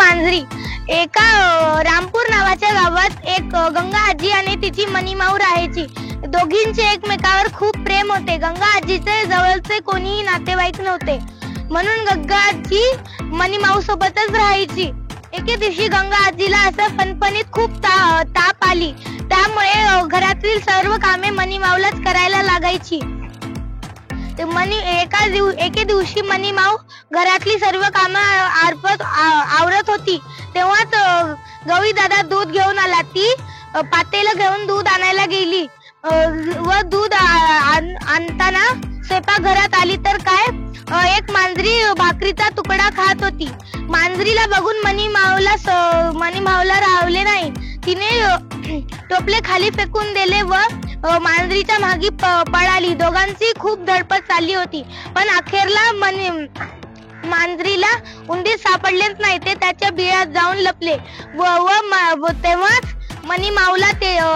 मांजरी. एका रामपूर नावाच्या गावात एक गंगा आजी आणि तिची मनीमाऊ राहायची. दोघींचे एकमेकावर खूप प्रेम होते. गंगा आजीचे जवळचे कोणीही नातेवाईक नव्हते, म्हणून गंगा आजी मनीमाऊ सोबतच राहायची. एके दिवशी गंगा आजीला असं फणफणीत खूप ताप आली. त्यामुळे घरातील सर्व कामे मनीमाऊलाच करायला लागायची. एके दिवशी मनीमाऊ घरातली सर्व कामं आवरत होती, तेव्हाच गवळी दादा दूध घेऊन आला. ती पातेलं घेऊन दूध आणायला गेली व दूध आणताना स्वयंपाकघरात आली तर काय, एक मांजरी भाकरीचा तुकडा खात होती. मांजरीला बघून मनीमाऊला राहवले नाही. तिने टोपले खाली फेकून दिले व मांजरीच्या मागे पळाली. दोघांची खूप धडपड चालली होती, पण अखेरला मांजरीला उंदीर सापडलेच नाही. ते त्याच्या बिळात जाऊन लपले व तेव्हाच मनीमाऊला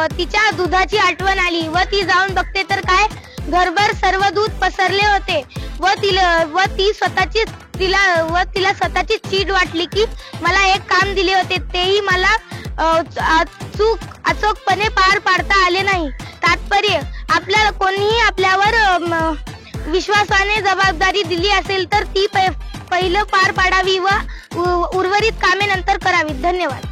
तिच्या दुधाची आठवण आली व ती जाऊन बघते तर काय, घरभर सर्व दूध पसरले होते व तिला स्वतःची चीड वाटली की मला एक काम दिले होते, तेही मला अचूकपणे पार पाडता आले नाही. तात्पर्य, आपल्याला कोणीही आपल्यावर विश्वासाने जबाबदारी दिली असेल तर ती पहिलं पार पाडावी व उर्वरित कामे नंतर करावी. धन्यवाद.